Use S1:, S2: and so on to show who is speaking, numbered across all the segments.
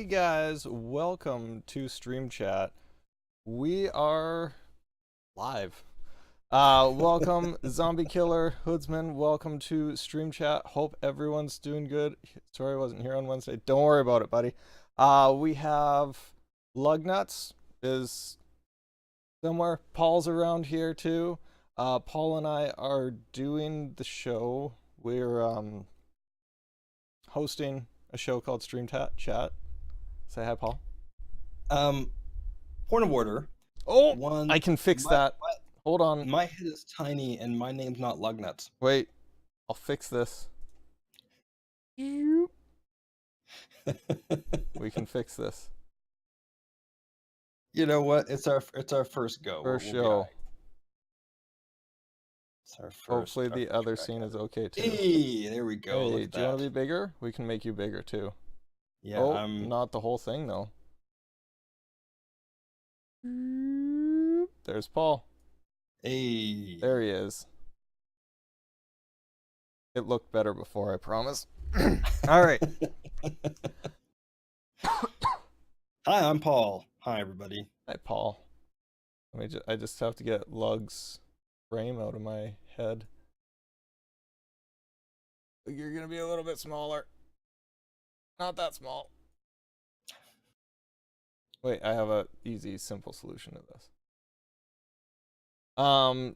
S1: guys, welcome to Stream Chat. We are live. Welcome Zombie Killer, Hoodsman, welcome to Stream Chat. Hope everyone's doing good. Sorry I wasn't here on Wednesday. Don't worry about it, buddy. We have Lugnuts is somewhere. Paul's around here too. Paul and I are doing the show. We're hosting a show called Stream Chat. Say hi, Paul.
S2: Point of order.
S1: Oh,
S2: One,
S1: I can fix that. Hold on.
S2: My head is tiny and my name's not Lugnuts.
S1: Wait, I'll fix this. We can fix this.
S2: You know what? It's our first go.
S1: First
S2: We'll
S1: show.
S2: It's our first.
S1: Hopefully the other scene is okay too.
S2: Hey, there we go.
S1: Hey, do you want to be bigger? We can make you bigger too.
S2: Yeah.
S1: Oh, not the whole thing though. There's Paul.
S2: Hey.
S1: There he is. It looked better before, I promise. All right.
S2: Hi, I'm Paul. Hi, everybody.
S1: Hi, Paul. I just have to get Lug's frame out of my head. You're gonna be a little bit smaller. Not that small. Wait, I have a easy, simple solution to this.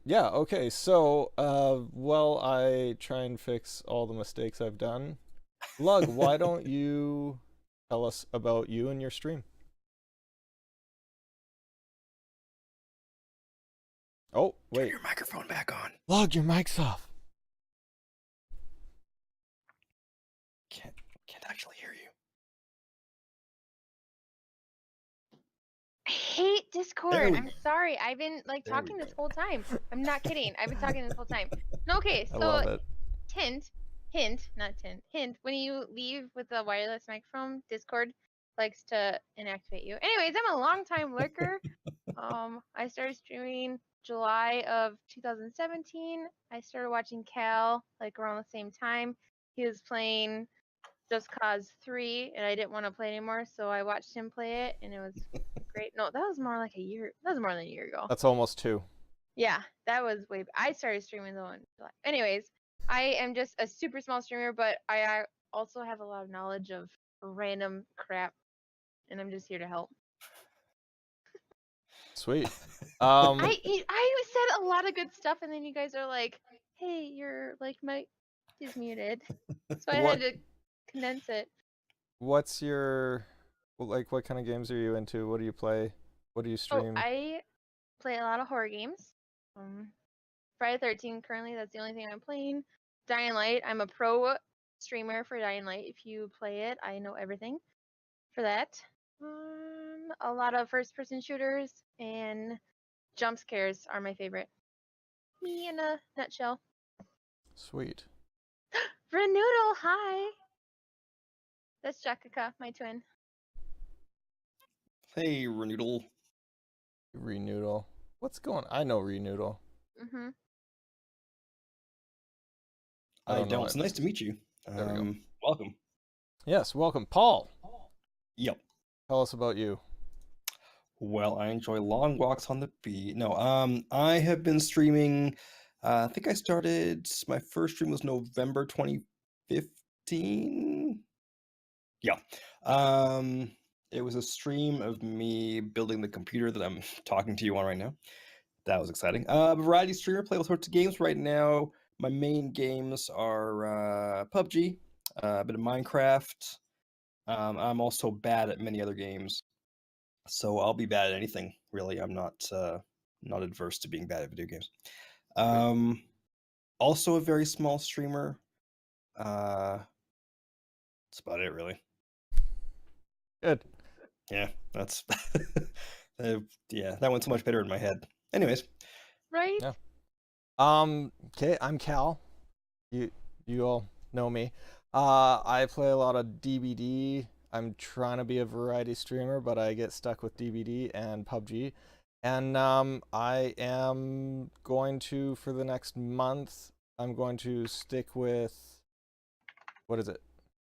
S1: Yeah, okay, so, while I try and fix all the mistakes I've done, Lug, why don't you tell us about you and your stream? Oh, wait.
S2: Turn your microphone back on.
S1: Lug, your mic's off.
S2: Can't actually hear you.
S3: I hate Discord. I'm sorry. I've been talking this whole time. I'm not kidding. I've been talking this whole time. No, okay,
S1: I love
S3: so
S1: it.
S3: hint. When you leave with the wireless microphone, Discord likes to inactivate you. Anyways, I'm a long time lurker. I started streaming July of 2017. I started watching Cal around the same time. He was playing Just Cause 3, and I didn't want to play anymore, so I watched him play it, and it was great. No, that was more like a year. That was more than a year ago.
S1: That's almost 2.
S3: Yeah, that was way. I started streaming though in July. Anyways, I am just a super small streamer, but I also have a lot of knowledge of random crap, and I'm just here to help.
S1: Sweet.
S3: I said a lot of good stuff, and then you guys are like, "Hey, your mic is muted," so I had to condense it.
S1: What's your what kind of games are you into? What do you play? What do you stream?
S3: Oh, I play a lot of horror games. Friday the 13th currently, that's the only thing I'm playing. Dying Light, I'm a pro streamer for Dying Light. If you play it, I know everything for that. A lot of first-person shooters and jump scares are my favorite. Me in a nutshell.
S1: Sweet.
S3: Renoodle, hi. That's Jakaka, my twin.
S2: Hey, Renoodle.
S1: Renoodle. What's going on? I know Renoodle.
S3: Mm-hmm.
S2: I don't. It's nice to meet you.
S1: There we go.
S2: Welcome.
S1: Yes, welcome. Paul.
S2: Yep.
S1: Tell us about you.
S2: Well, I enjoy long walks on the beach. No, I have been streaming. I think I started. My first stream was November 2015. Yeah. It was a stream of me building the computer that I'm talking to you on right now. That was exciting. Variety streamer, play all sorts of games right now. My main games are PUBG, a bit of Minecraft. I'm also bad at many other games, so I'll be bad at anything. Really, I'm not adverse to being bad at video games. Also a very small streamer. That's about it, really.
S1: Good.
S2: Yeah, that's yeah, that went so much better in my head. Anyways.
S3: Right?
S1: Yeah. Okay, I'm Cal. You all know me. I play a lot of DBD. I'm trying to be a variety streamer, but I get stuck with DBD and PUBG. And I am going to, for the next month, I'm going to stick with, what is it?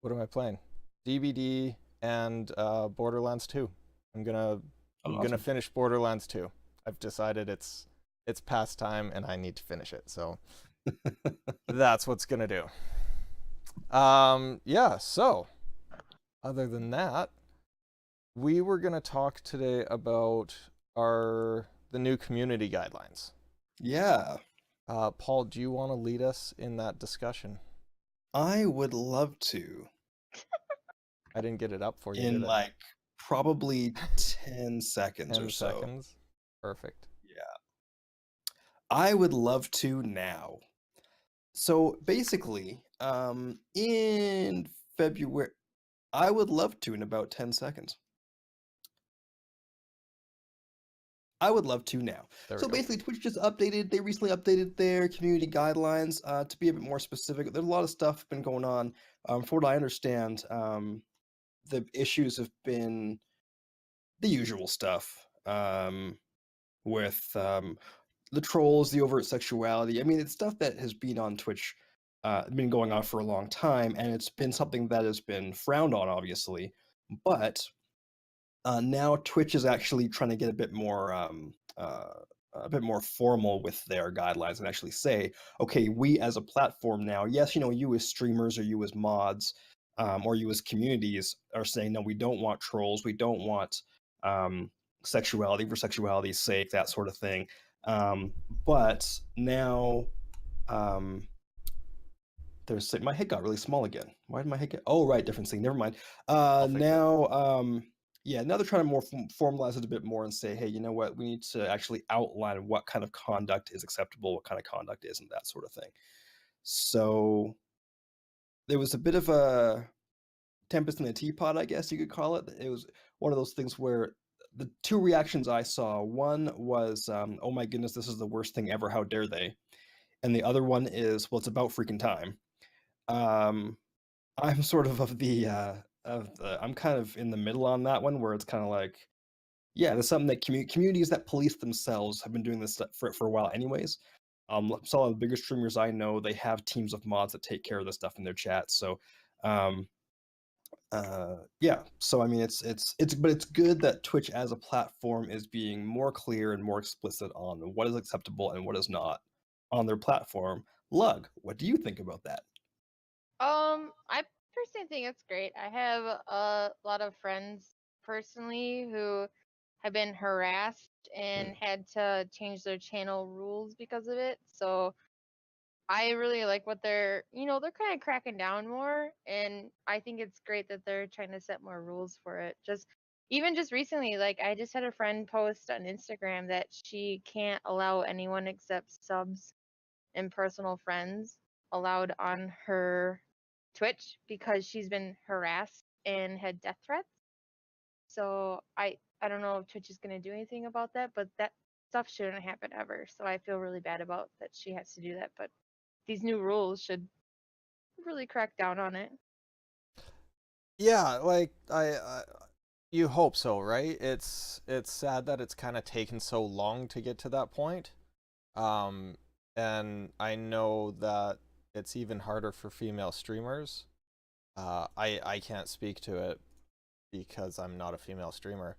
S1: What am I playing? DBD, and Borderlands 2. I'm gonna
S2: Oh,
S1: I'm gonna
S2: awesome.
S1: finish Borderlands 2. I've decided it's past time and I need to finish it. So that's what's gonna do. Yeah, so other than that, we were gonna talk today about the new community guidelines.
S2: Yeah,
S1: Paul, do you want to lead us in that discussion?
S2: I would love to.
S1: I didn't get it up for you,
S2: In
S1: did I?
S2: like probably 10 seconds or
S1: 10
S2: so.
S1: seconds. Perfect.
S2: Yeah. I would love to now. So basically, in February, I would love to in about 10 seconds. I would love to now.
S1: There we
S2: So
S1: go.
S2: basically, Twitch just updated. They recently updated their community guidelines. To be a bit more specific, there's a lot of stuff been going on. From what I understand, the issues have been the usual stuff with the trolls, the overt sexuality. I mean, it's stuff that has been on Twitch, been going on for a long time, and it's been something that has been frowned on, obviously. But now Twitch is actually trying to get a bit more formal with their guidelines and actually say, okay, we as a platform now, yes, you as streamers or you as mods, or you as communities are saying, no, we don't want trolls, we don't want sexuality for sexuality's sake, that sort of thing. But now, there's my head got really small again. Why did my head get? Oh, right, different thing. Never mind.
S1: Fix it.
S2: Now, yeah, now they're trying to more formalize it a bit more and say, hey, you know what? We need to actually outline what kind of conduct is acceptable, what kind of conduct isn't, that sort of thing. So there was a bit of a tempest in the teapot, I guess you could call it. It was one of those things where the two reactions I saw, one was, oh my goodness, this is the worst thing ever, how dare they? And the other one is, well, it's about freaking time. I'm sort of the I'm kind of in the middle on that one, where it's kind of like, yeah, there's something that communities that police themselves have been doing this stuff for a while, anyways. Some of the bigger streamers I know, they have teams of mods that take care of this stuff in their chats. So, um, yeah. So I mean, but it's good that Twitch as a platform is being more clear and more explicit on what is acceptable and what is not on their platform. Lug, what do you think about that?
S3: I personally think it's great. I have a lot of friends personally who have been harassed and had to change their channel rules because of it. So I really like what they're kind of cracking down more, and I think it's great that they're trying to set more rules for it. Just recently, like I just had a friend post on Instagram that she can't allow anyone except subs and personal friends allowed on her Twitch because she's been harassed and had death threats. So I don't know if Twitch is going to do anything about that, but that stuff shouldn't happen ever. So I feel really bad about that she has to do that, but these new rules should really crack down on it.
S1: Yeah, like you hope so, right? It's sad that it's kind of taken so long to get to that point. And I know that it's even harder for female streamers. I can't speak to it because I'm not a female streamer.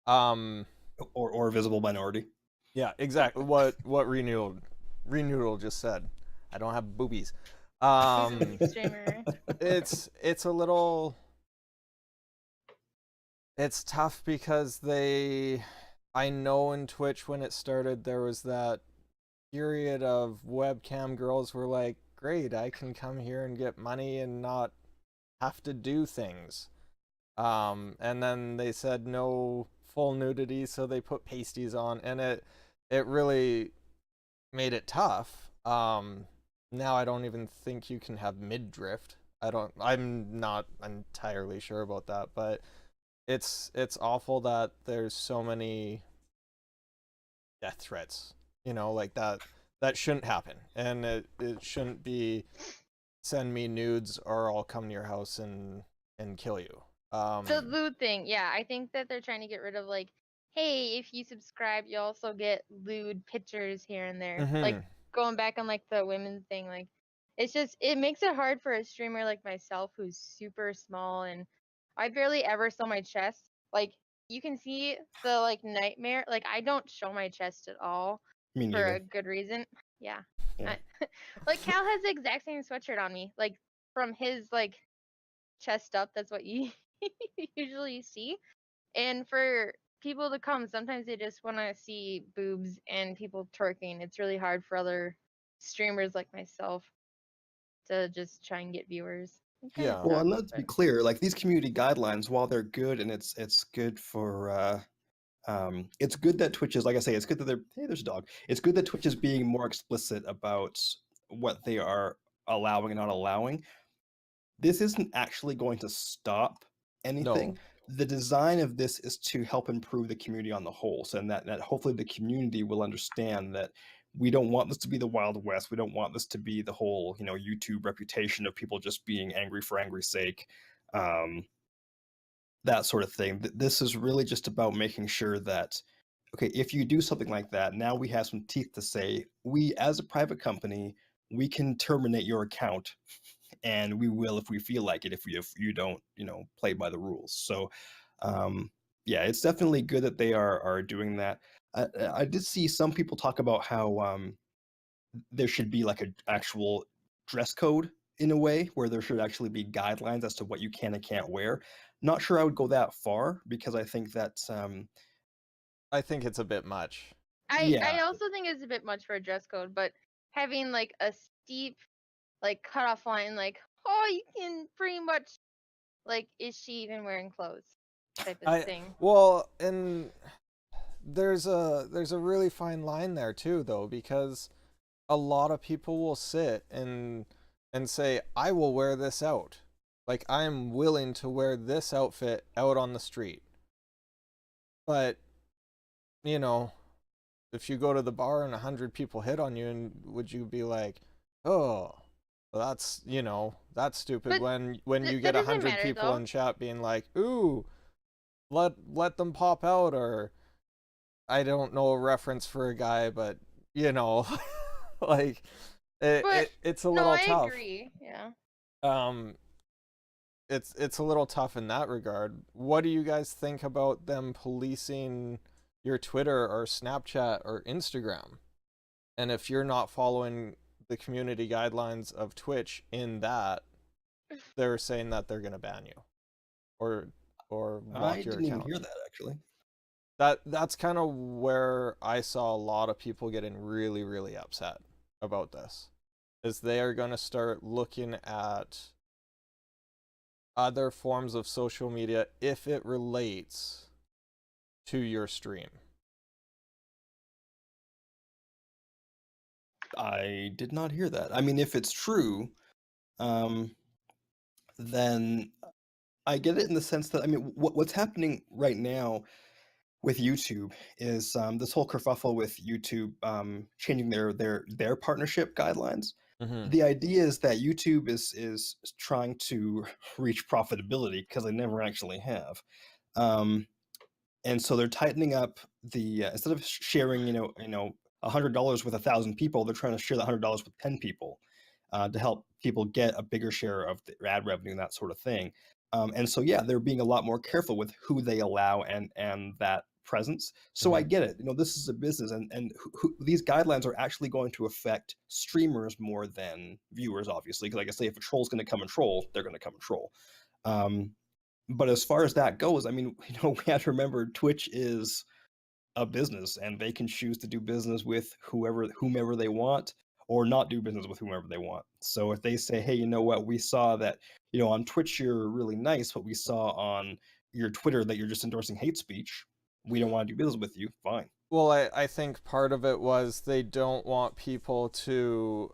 S2: Or visible minority.
S1: Yeah, exactly. What Renewal just said. I don't have boobies.
S3: Streamer.
S1: It's a little. It's tough because I know in Twitch when it started there was that period of webcam girls were like, great, I can come here and get money and not have to do things. And then they said no full nudity, so they put pasties on, and it really made it tough. Now I don't even think you can have midriff. I'm not entirely sure about that, but it's awful that there's so many death threats. Like that shouldn't happen, and it shouldn't be send me nudes or I'll come to your house and kill you.
S3: The lewd thing, yeah, I think that they're trying to get rid of like, hey, if you subscribe, you also get lewd pictures here and there. Like going back on like the women thing, like it makes it hard for a streamer like myself who's super small and I barely ever show my chest. Like you can see the like nightmare. Like I don't show my chest at all
S2: Me
S3: for a
S2: neither.
S3: good reason. Yeah.
S2: Yeah.
S3: Like Cal has the exact same sweatshirt on me. Like from his like chest up, that's what you usually see. And for people to come, sometimes they just want to see boobs and people twerking. It's really hard for other streamers like myself to just try and get viewers. It kind of
S1: Yeah.
S2: Well, and
S3: sucks,
S2: let's be
S3: but
S2: clear, like these community guidelines, while they're good and it's good for it's good that Twitch is, like I say, it's good that they're, hey, there's a dog. It's good that Twitch is being more explicit about what they are allowing and not allowing. This isn't actually going to stop anything.
S1: No.
S2: The design of this is to help improve the community on the whole, so that hopefully the community will understand that we don't want this to be the Wild West. We don't want this to be the whole, YouTube reputation of people just being angry for angry's sake, that sort of thing. This is really just about making sure that, okay, if you do something like that, now we have some teeth to say, we as a private company, we can terminate your account, and we will if we feel like it, if you don't, play by the rules. So yeah, it's definitely good that they are doing that. I did see some people talk about how there should be like an actual dress code in a way, where there should actually be guidelines as to what you can and can't wear. Not sure I would go that far, because I think that
S1: I think it's a bit much.
S3: I
S2: yeah,
S3: also think it's a bit much for a dress code, but having like a steep like cutoff line, like oh you can pretty much like is she even wearing clothes type of thing.
S1: Well, and there's a really fine line there too, though, because a lot of people will sit and say, I will wear this out. Like, I'm willing to wear this outfit out on the street. But, if you go to the bar and 100 people hit on you, and would you be like, oh, well, that's stupid,
S3: But
S1: when you get
S3: that doesn't
S1: 100
S3: matter,
S1: people
S3: though.
S1: in chat being like, ooh, let them pop out, or I don't know a reference for a guy, but like it's a
S3: No,
S1: little
S3: I
S1: tough.
S3: agree. Yeah.
S1: It's a little tough in that regard. What do you guys think about them policing your Twitter or Snapchat or Instagram? And if you're not following the community guidelines of Twitch in that, they're saying that they're going to ban you or block
S2: I
S1: your
S2: didn't even
S1: account.
S2: hear that actually.
S1: That's kind of where I saw a lot of people getting really, really upset about this, is they are going to start looking at other forms of social media if it relates to your stream.
S2: I did not hear that. I mean, if it's true, then I get it in the sense that, I mean, what's happening right now with YouTube is this whole kerfuffle with YouTube changing their partnership guidelines.
S1: Mm-hmm.
S2: The idea is that YouTube is trying to reach profitability, because they never actually have. And so they're tightening up the instead of sharing, $100 with 1,000 people, they're trying to share the $100 with 10 people to help people get a bigger share of the ad revenue and that sort of thing. And so yeah, they're being a lot more careful with who they allow and that presence. So I get it. This is a business, and these guidelines are actually going to affect streamers more than viewers, obviously. Because like I say, if a troll's going to come and troll, they're going to come and troll. But as far as that goes, I mean, we have to remember Twitch is a business, and they can choose to do business with whomever they want, or not do business with whomever they want. So if they say, hey, you know what, we saw that, on Twitch you're really nice, but we saw on your Twitter that you're just endorsing hate speech, we don't want to do business with you, fine.
S1: Well, I think part of it was they don't want people to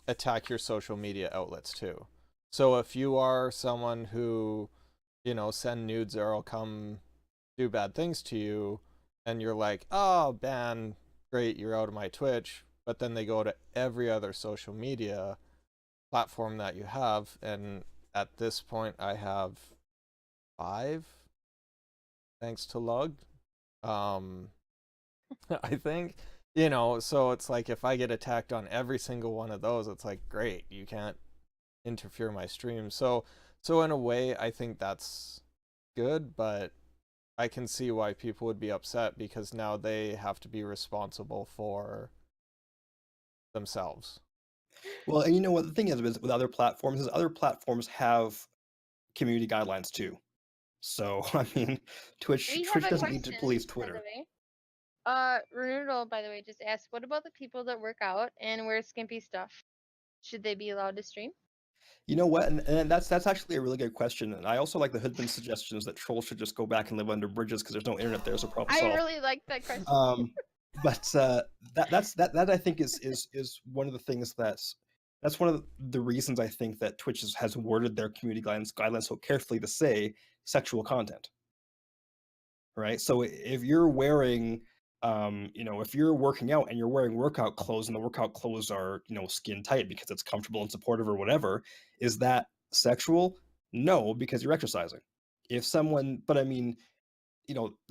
S1: attack your social media outlets too. So if you are someone who, send nudes or will come do bad things to you, and you're like, oh, ban, great, you're out of my Twitch, but then they go to every other social media platform that you have, and at this point I have 5, thanks to Lug. I think, so it's like if I get attacked on every single one of those, it's like, great, you can't interfere my stream. So So in a way, I think that's good, but I can see why people would be upset because now they have to be responsible for themselves.
S2: Well, and you know what the thing is with other platforms is other platforms have community guidelines too. So I mean,
S3: We have
S2: Twitch
S3: a
S2: doesn't need to
S3: question,
S2: police
S3: by the
S2: Twitter.
S3: way. Renewal, by the way, just asked, what about the people that work out and wear skimpy stuff? Should they be allowed to stream?
S2: You know what? And that's actually a really good question. And I also like the Hoodman's suggestions that trolls should just go back and live under bridges because there's no internet there, so problem
S3: I
S2: solved.
S3: really like that question.
S2: But that I think is one of the things that's one of the reasons I think that Twitch has worded their community guidelines so carefully to say sexual content, right? So if you're wearing, if you're working out and you're wearing workout clothes and the workout clothes are, skin tight because it's comfortable and supportive or whatever, is that sexual? No, because you're exercising. But I mean,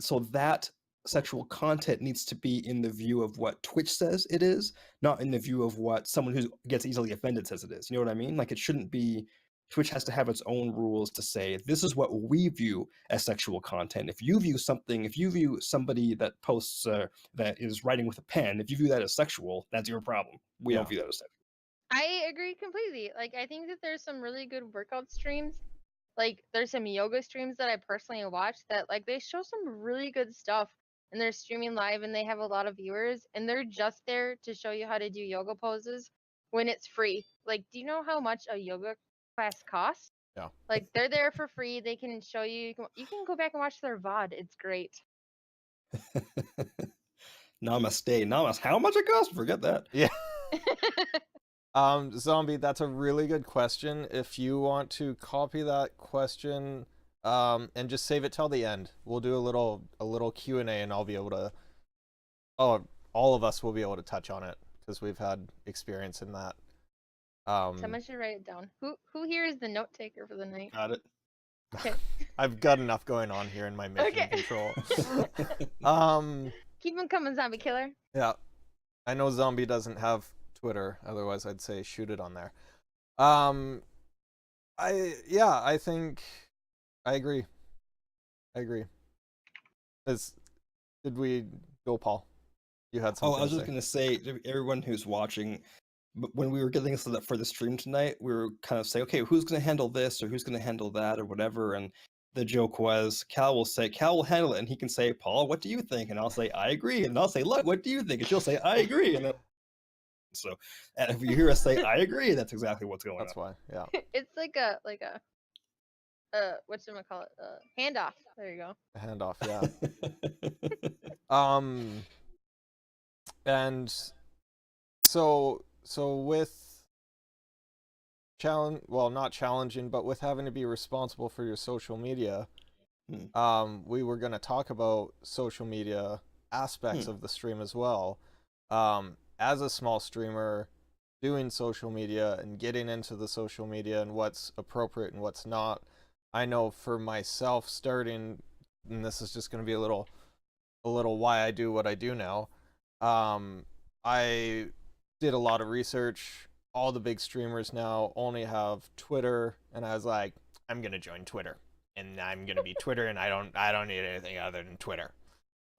S2: so that sexual content needs to be in the view of what Twitch says it is, not in the view of what someone who gets easily offended says it is. You know what I mean? Like it shouldn't be. Twitch has to have its own rules to say this is what we view as sexual content. If you view somebody that posts that is writing with a pen, if you view that as sexual, that's your problem. We don't
S1: Yeah.
S2: view that as sexual.
S3: I agree completely. Like, I think that there's some really good workout streams. Like, there's some yoga streams that I personally watch that, like, they show some really good stuff and they're streaming live and they have a lot of viewers and they're just there to show you how to do yoga poses when it's free. Like, do you know how much a yoga class costs?
S1: Yeah.
S3: Like, they're there for free. They can show you. You can go back and watch their VOD. It's great.
S2: Namaste. How much it costs? Forget that.
S1: Yeah. Zombie, that's a really good question. If you want to copy that question, and just save it till the end, we'll do a little Q&A, and I'll be able to. Oh, all of us will be able to touch on it because we've had experience in that.
S3: Someone should write it down. Who here is the note taker for the night?
S2: Got it.
S3: Okay.
S1: I've got enough going on here in my mission
S3: Okay.
S1: control.
S3: Keep them coming, zombie killer.
S1: Yeah, I know Zombie doesn't have Twitter, otherwise I'd say shoot it on there. I think I agree. Did we go, Paul? You had something.
S2: Oh, I was
S1: to
S2: just gonna say to everyone who's watching, when we were getting set up for the stream tonight, we were kind of saying, okay, who's gonna handle this or who's gonna handle that or whatever, and the joke was Cal will handle it, and he can say, Paul, what do you think? And I'll say, I agree, and I'll say, look, what do you think? And she'll say, I agree, and if you hear us say, I agree, that's exactly what's going
S1: That's
S2: on.
S1: why, yeah.
S3: It's like a whatchamacallit, handoff. There you go.
S1: A handoff, yeah. And so with not challenging, but with having to be responsible for your social media, we were going to talk about social media aspects of the stream as well. As a small streamer, doing social media and getting into the social media and what's appropriate and what's not. I know for myself starting, and this is just going to be a little why I do what I do now. I did a lot of research. All the big streamers now only have Twitter, and I was like, I'm gonna join Twitter, and I'm gonna be Twitter, and I don't need anything other than Twitter.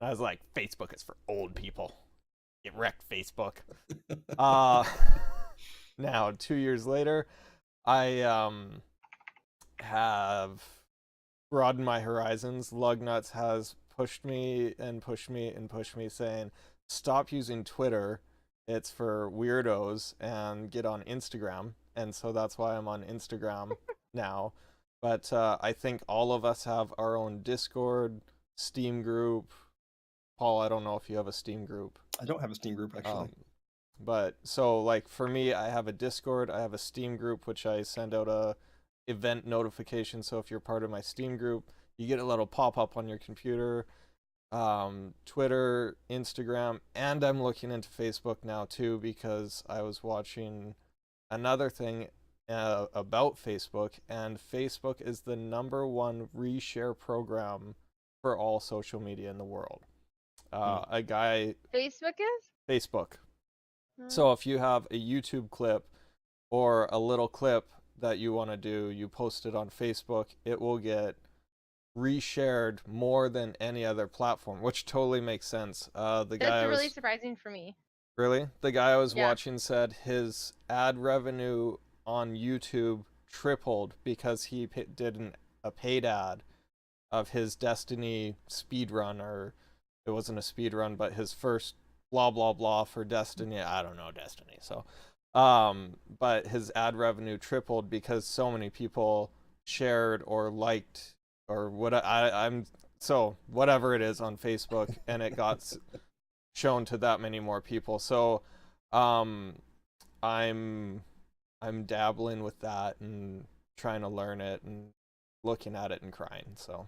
S1: And I was like, Facebook is for old people. Get wrecked, Facebook. Now 2 years later, I have broadened my horizons. Lugnuts has pushed me, saying, stop using Twitter. It's for weirdos, and get on Instagram. And so that's why I'm on Instagram now. But I think all of us have our own Discord, Steam group. Paul, I don't know if you have a Steam group.
S2: I don't have a Steam group, actually.
S1: But so, like, for me, I have a Discord, I have a Steam group, which I send out a event notification. So if you're part of my Steam group, you get a little pop-up on your computer. Twitter, Instagram, and I'm looking into Facebook now too, because I was watching another thing about Facebook, and Facebook is the #1 reshare program for all social media in the world. A guy...
S3: Facebook is?
S1: Facebook. So if you have a YouTube clip or a little clip that you want to do, you post it on Facebook, it will get reshared more than any other platform, which totally makes sense.
S3: That's really surprising for me.
S1: Really? The guy I was
S3: Yeah.
S1: watching said his ad revenue on YouTube tripled because he did a paid ad of his Destiny speed run, or it wasn't a speed run, but his first blah blah blah for Destiny. I don't know Destiny, so but his ad revenue tripled because so many people shared or liked or what I'm so whatever it is on Facebook, and it got shown to that many more people. So um I'm dabbling with that and trying to learn it and looking at it and crying. So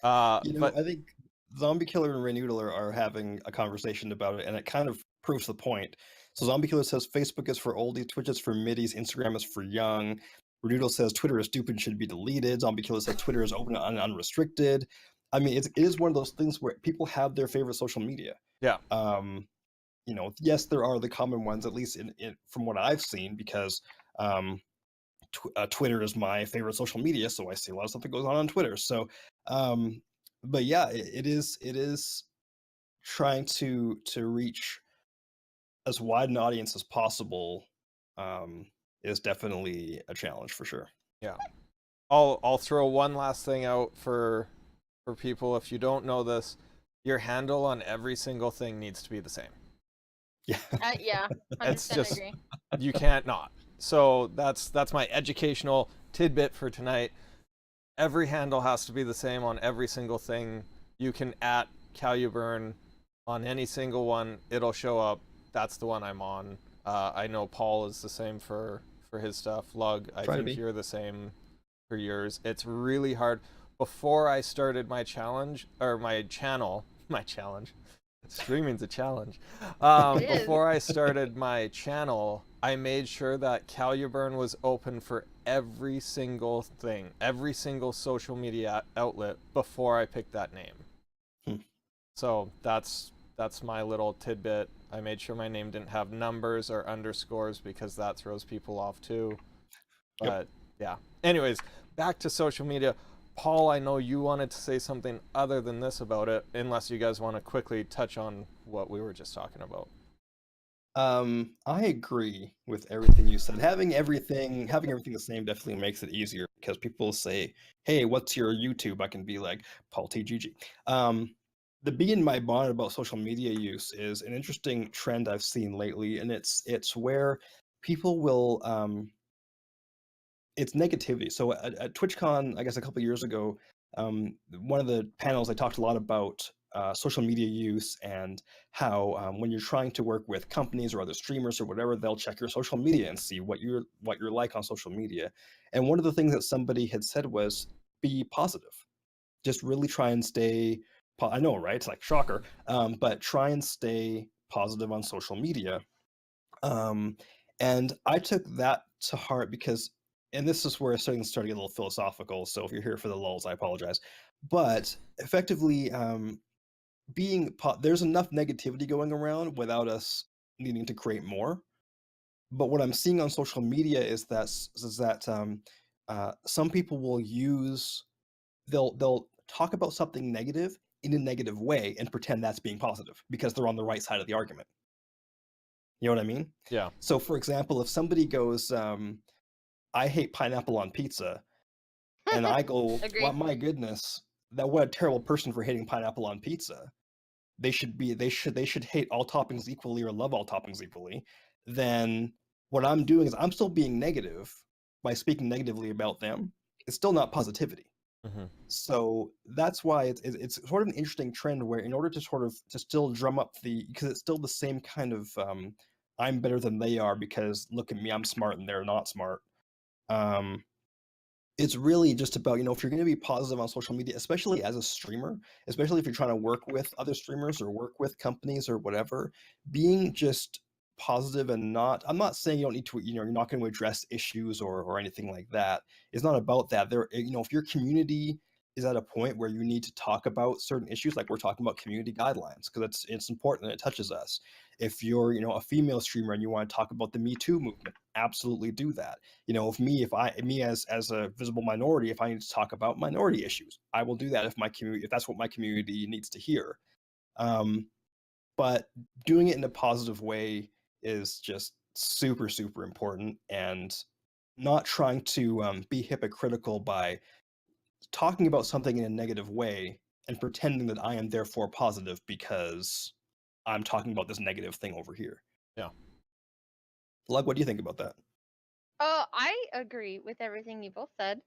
S1: but
S2: I think Zombie Killer and Renoodle are having a conversation about it, and it kind of proves the point. So Zombie Killer says Facebook is for oldies, Twitch is for middies, Instagram is for young. Renoodle says Twitter is stupid and should be deleted. Zombie Killer says Twitter is open and unrestricted. I mean, it is one of those things where people have their favorite social media.
S1: yeah.
S2: Yes, there are the common ones, at least from what I've seen, because Twitter is my favorite social media, so I see a lot of stuff that goes on Twitter. So, but yeah, it is trying to reach as wide an audience as possible. Is definitely a challenge for sure.
S1: Yeah. I'll throw one last thing out for people. If you don't know this, your handle on every single thing needs to be the same.
S2: Yeah.
S3: Yeah. 100%
S1: It's just
S3: agree.
S1: you can't not. So that's my educational tidbit for tonight. Every handle has to be the same on every single thing. You can at Caluburn on any single one. It'll show up. That's the one I'm on. I know Paul is the same for his stuff. Lug, I
S2: Try to
S1: think
S2: be.
S1: you're the same for yours. It's really hard. Before I started my challenge or my channel, streaming's a challenge.
S3: It is.
S1: Before I started my channel, I made sure that Caluburn was open for every single thing, every single social media outlet before I picked that name. So that's my little tidbit. I made sure my name didn't have numbers or underscores because that throws people off too. But yeah. Anyways, back to social media. Paul, I know you wanted to say something other than this about it, unless you guys want to quickly touch on what we were just talking about.
S2: I agree with everything you said. Having everything the same definitely makes it easier because people say, "Hey, what's your YouTube?" I can be like Paul TGG. The being in my bonnet about social media use is an interesting trend I've seen lately, and it's where people will it's negativity. So at TwitchCon, I guess a couple years ago, one of the panels I talked a lot about social media use and how when you're trying to work with companies or other streamers or whatever, they'll check your social media and see what you're like on social media. And one of the things that somebody had said was be positive. Just really try and stay. I know, right? It's like shocker, but try and stay positive on social media. And I took that to heart because, and this is where starting to get a little philosophical. So if you're here for the lulls, I apologize. But effectively, there's enough negativity going around without us needing to create more. But what I'm seeing on social media is that some people will they'll talk about something negative in a negative way and pretend that's being positive because they're on the right side of the argument. You know what I mean?
S1: Yeah.
S2: So, for example, if somebody goes, "I hate pineapple on pizza," and I go,
S3: Agree.
S2: "Well, my goodness, what a terrible person for hating pineapple on pizza." They should hate all toppings equally or love all toppings equally. Then what I'm doing is I'm still being negative by speaking negatively about them. It's still not positivity.
S1: Mm-hmm.
S2: So that's why it's sort of an interesting trend where in order to sort of to still drum up because it's still the same kind of I'm better than they are because look at me, I'm smart and they're not smart. It's really just about, if you're going to be positive on social media, especially as a streamer, especially if you're trying to work with other streamers or work with companies or whatever, being just positive and I'm not saying you don't need to, you're not going to address issues or anything like that. It's not about that. If your community is at a point where you need to talk about certain issues, like we're talking about community guidelines, because it's important and it touches us. If you're, a female streamer and you want to talk about the Me Too movement, absolutely do that. If me as a visible minority, if I need to talk about minority issues, I will do that if that's what my community needs to hear. But doing it in a positive way is just super, super important, and not trying to be hypocritical by talking about something in a negative way and pretending that I am therefore positive because I'm talking about this negative thing over here.
S1: Yeah.
S2: Lug, what do you think about that?
S3: I agree with everything you both said.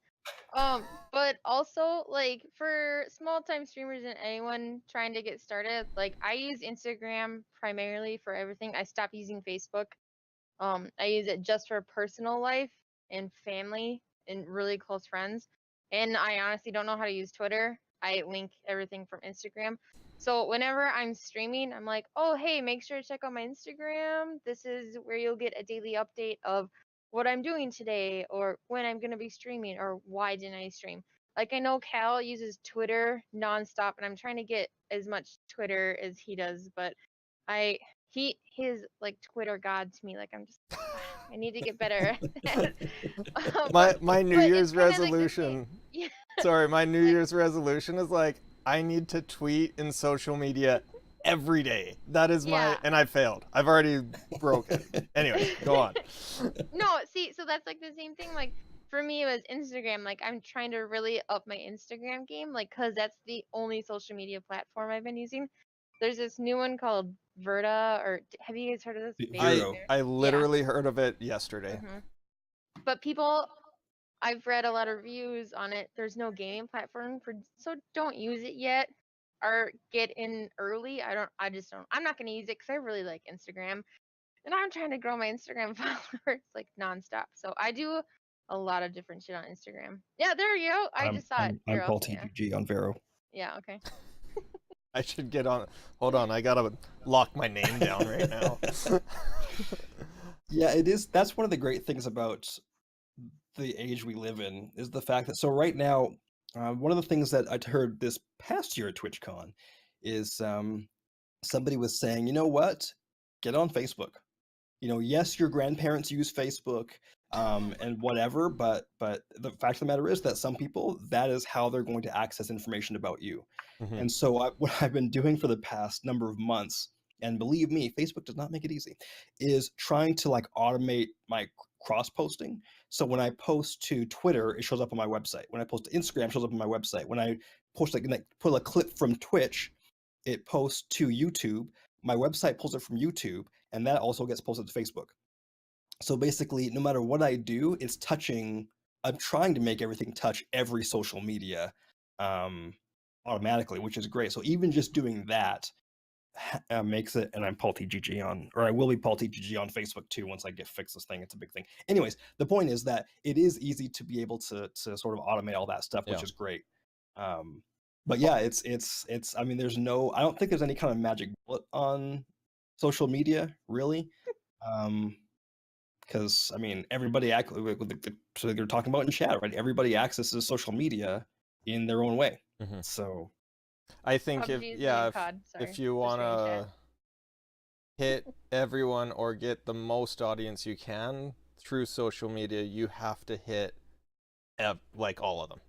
S3: But also, like, for small time streamers and anyone trying to get started, like, I use Instagram primarily for everything. I stopped using Facebook. I use it just for personal life and family and really close friends. And I honestly don't know how to use Twitter. I link everything from Instagram. So whenever I'm streaming, I'm like, oh, hey, make sure to check out my Instagram. This is where you'll get a daily update of what I'm doing today or when I'm going to be streaming or why didn't I stream. Like, I know Cal uses Twitter nonstop, and I'm trying to get as much Twitter as he does, but he's like Twitter god to me. Like, I'm just I need to get better.
S1: My New
S3: But
S1: Year's
S3: it's kind of like the same.
S1: resolution.
S3: Yeah.
S1: Sorry, my New
S3: Like,
S1: Year's resolution is like I need to tweet in social media every day. That is
S3: Yeah.
S1: and I failed. I've already broken. Anyway, go on.
S3: No, see, so that's like the same thing. Like, for me, it was Instagram. Like, I'm trying to really up my Instagram game, like, cause that's the only social media platform I've been using. There's this new one called Verta, or have you guys heard of this?
S2: Vero.
S1: I literally heard of it yesterday.
S3: Hmm. But I've read a lot of reviews on it. There's no gaming platform so don't use it yet, or get in early. I'm not gonna use it because I really like Instagram, and I'm trying to grow my Instagram followers like nonstop. So I do a lot of different shit on Instagram. Yeah, there you go. I just saw it.
S2: I'm
S3: You're up.
S2: Paul
S3: Yeah.
S2: TGG on Vero.
S3: Yeah. Okay.
S1: I should get on. Hold on, I gotta lock my name down right now.
S2: Yeah, it is. That's one of the great things about the age we live in is the fact that right now, one of the things that I heard this past year at TwitchCon is somebody was saying, you know what, get on Facebook. Yes, your grandparents use Facebook and whatever, but the fact of the matter is that some people, that is how they're going to access information about you.
S1: Mhm.
S2: And so what I've been doing for the past number of months, and believe me, Facebook does not make it easy, is trying to like automate my cross posting. So when I post to Twitter, it shows up on my website. When I post to Instagram, it shows up on my website. When I post put a clip from Twitch, it posts to YouTube. My website pulls it from YouTube, and that also gets posted to Facebook. So basically, no matter what I do, I'm trying to make everything touch every social media automatically, which is great. So even just doing that makes it, and I'm Paul TGG I will be Paul TGG on Facebook too once I fix this thing. It's a big thing. Anyways, the point is that it is easy to be able to sort of automate all that stuff, which is great. But yeah, it's I mean, I don't think there's any kind of magic bullet on social media, really. Because I mean, everybody so they're talking about in chat, right? Everybody accesses social media in their own way.
S1: Mhm.
S2: So
S1: I think if you want to hit everyone or get the most audience you can through social media, you have to hit like all of them.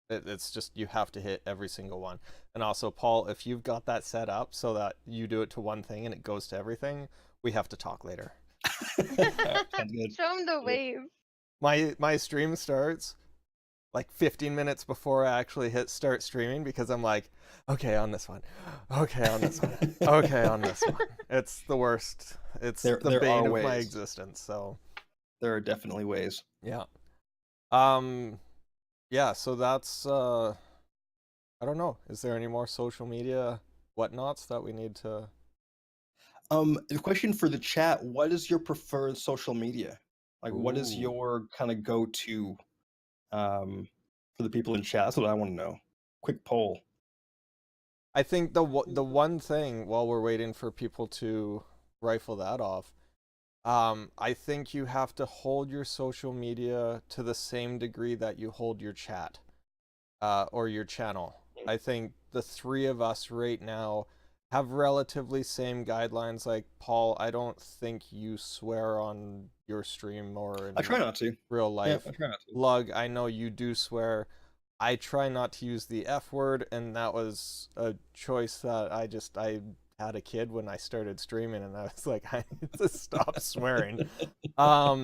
S1: It's just, you have to hit every single one. And also, Paul, if you've got that set up so that you do it to one thing and it goes to everything, we have to talk later.
S3: Show them the wave.
S1: My stream starts like 15 minutes before I actually hit start streaming, because I'm like, okay, on this one, okay, on this one, okay, on this one. It's the worst. It's the bane of my existence. So
S2: there are definitely ways.
S1: Yeah. Yeah, so that's I don't know. Is there any more social media whatnots that we need to?
S2: The question for the chat: what is your preferred social media? Like, what is your kind of go-to for the people in chat? That's what I want to know. Quick poll.
S1: I think the one thing, while we're waiting for people to rifle that off, I think you have to hold your social media to the same degree that you hold your chat. or your channel. I think the three of us right now have relatively same guidelines. Like Paul, I don't think you swear on your stream or in
S2: I try not to.
S1: real
S2: Yeah,
S1: life.
S2: I try not to.
S1: Lug, I know you do swear. I try not to use the F word, and that was a choice that I had a kid when I started streaming, and I was like, I need to stop swearing.